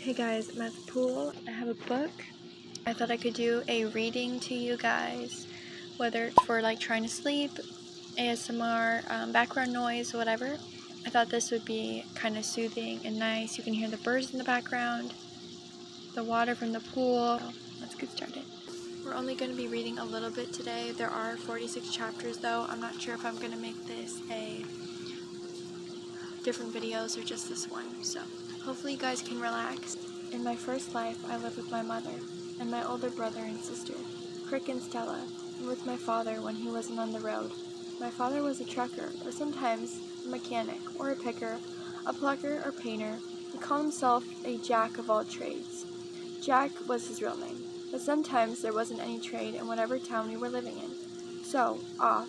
Hey guys, I'm at the pool. I have a book. I thought I could do a reading to you guys, whether it's for like trying to sleep, ASMR, background noise, whatever. I thought this would be kind of soothing and nice. You can hear the birds in the background, the water from the pool. So let's get started. We're only going to be reading a little bit today. There are 46 chapters though. I'm not sure if I'm going to make this a different videos or just this one, so hopefully you guys can relax. In my first life, I lived with my mother and my older brother and sister, Crick and Stella, and with my father when he wasn't on the road. My father was a trucker, or sometimes a mechanic, or a picker, a plucker, or painter. He called himself a jack of all trades. Jack was his real name, but sometimes there wasn't any trade in whatever town we were living in. So, off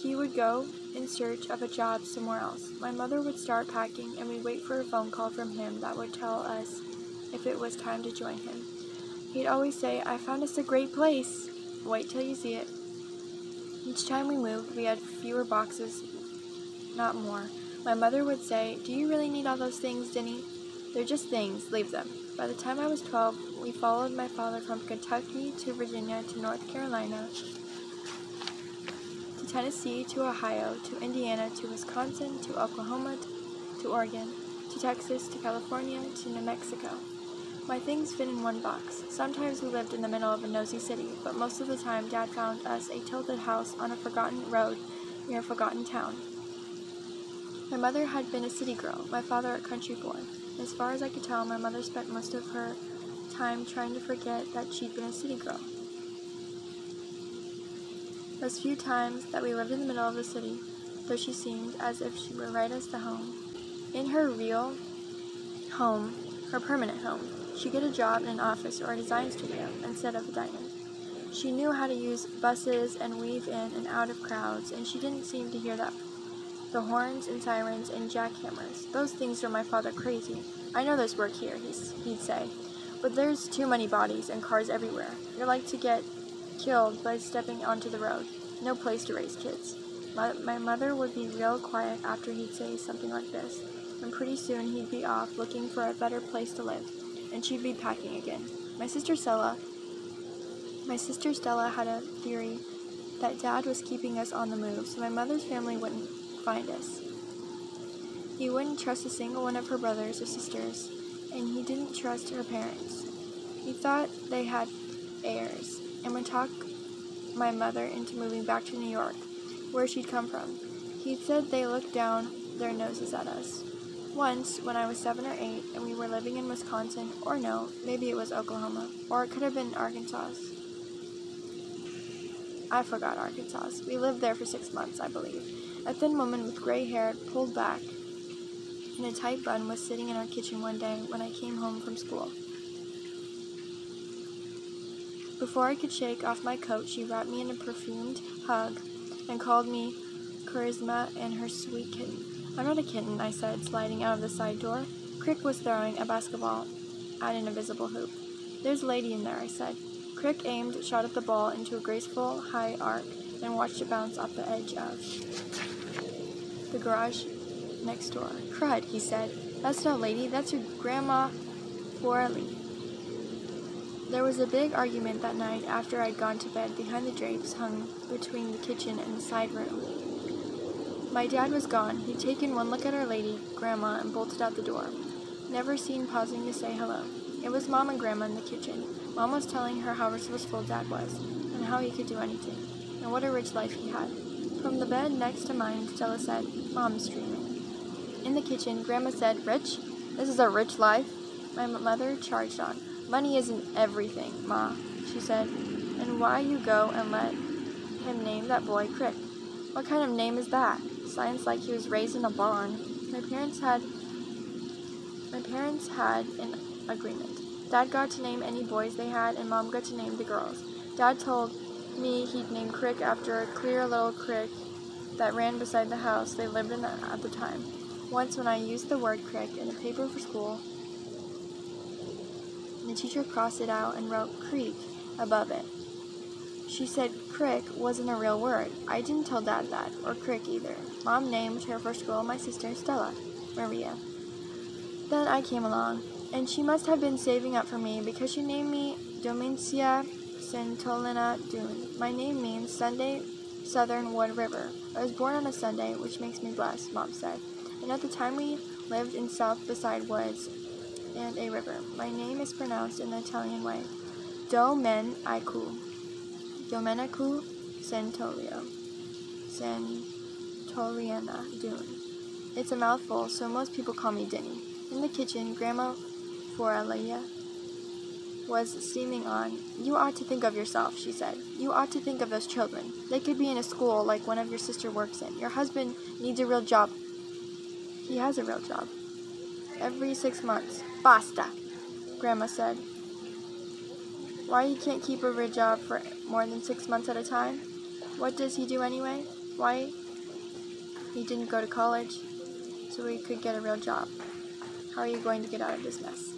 he would go in search of a job somewhere else. My mother would start packing, and we'd wait for a phone call from him that would tell us if it was time to join him. He'd always say, "I found us a great place. Wait till you see it." Each time we moved, we had fewer boxes, not more. My mother would say, "Do you really need all those things, Denny? They're just things. Leave them." By the time I was 12, we followed my father from Kentucky to Virginia to North Carolina, to Tennessee, to Ohio, to Indiana, to Wisconsin, to Oklahoma, to Oregon, to Texas, to California, to New Mexico. My things fit in one box. Sometimes we lived in the middle of a nosy city, but most of the time Dad found us a tilted house on a forgotten road near a forgotten town. My mother had been a city girl, my father a country boy. As far as I could tell, my mother spent most of her time trying to forget that she'd been a city girl. Those few times that we lived in the middle of the city, though she seemed as if she were right as to home. In her real home, her permanent home, she'd get a job in an office or a design studio instead of a diner. She knew how to use buses and weave in and out of crowds, and she didn't seem to hear that. The horns and sirens and jackhammers, those things drove my father crazy. "I know there's work here," he'd say, "but there's too many bodies and cars everywhere. You're like to get killed by stepping onto the road. No place to raise kids." My mother would be real quiet after he'd say something like this, and pretty soon he'd be off looking for a better place to live, and she'd be packing again. My sister Stella had a theory that Dad was keeping us on the move, so my mother's family wouldn't find us. He wouldn't trust a single one of her brothers or sisters, and he didn't trust her parents. He thought they had heirs, and would talk my mother into moving back to New York, where she'd come from. He'd said they looked down their noses at us. Once, when I was 7 or 8, and we were living in Wisconsin, or no, maybe it was Oklahoma, or it could have been Arkansas. I forgot Arkansas. We lived there for 6 months, I believe. A thin woman with gray hair pulled back in a tight bun was sitting in our kitchen one day when I came home from school. Before I could shake off my coat, she wrapped me in a perfumed hug and called me Charisma and her sweet kitten. "I'm not a kitten," I said, sliding out of the side door. Crick was throwing a basketball at an invisible hoop. "There's a lady in there," I said. Crick shot at the ball into a graceful high arc, and watched it bounce off the edge of the garage next door. "Crud," he said. "That's no lady, that's your Grandma Forley." There was a big argument that night after I'd gone to bed behind the drapes hung between the kitchen and the side room. My dad was gone. He'd taken one look at our lady, Grandma, and bolted out the door, never seen pausing to say hello. It was Mom and Grandma in the kitchen. Mom was telling her how resourceful Dad was, and how he could do anything, and what a rich life he had. From the bed next to mine, Stella said, "Mom's dreaming." In the kitchen, Grandma said, "Rich? This is a rich life?" My mother charged on. "Money isn't everything, Ma," she said, "and why you go and let him name that boy Crick? What kind of name is that? Sounds like he was raised in a barn." My parents had an agreement. Dad got to name any boys they had, and Mom got to name the girls. Dad told me he'd name Crick after a clear little creek that ran beside the house they lived in at the time. Once when I used the word Crick in a paper for school, the teacher crossed it out and wrote creek above it. She said Crick wasn't a real word. I didn't tell Dad that, or Crick either. Mom named her first girl my sister Stella, Maria. Then I came along. And she must have been saving up for me because she named me Domitia Santolina Dune. My name means Sunday Southern Wood River. I was born on a Sunday, which makes me blessed, Mom said. And at the time we lived in south beside woods and a river. My name is pronounced in the Italian way. Domenacu Santoliana Dune. It's a mouthful, so most people call me Denny. In the kitchen, Grandma Forella was steaming on. You ought to think of yourself, she said. You ought to think of those children. They could be in a school like one of your sister works in. Your husband needs a real job. He has a real job. Every 6 months. Basta, Grandma said. Why he can't keep a real job for more than 6 months at a time? What does he do anyway? Why? He didn't go to college, so he could get a real job. How are you going to get out of this mess?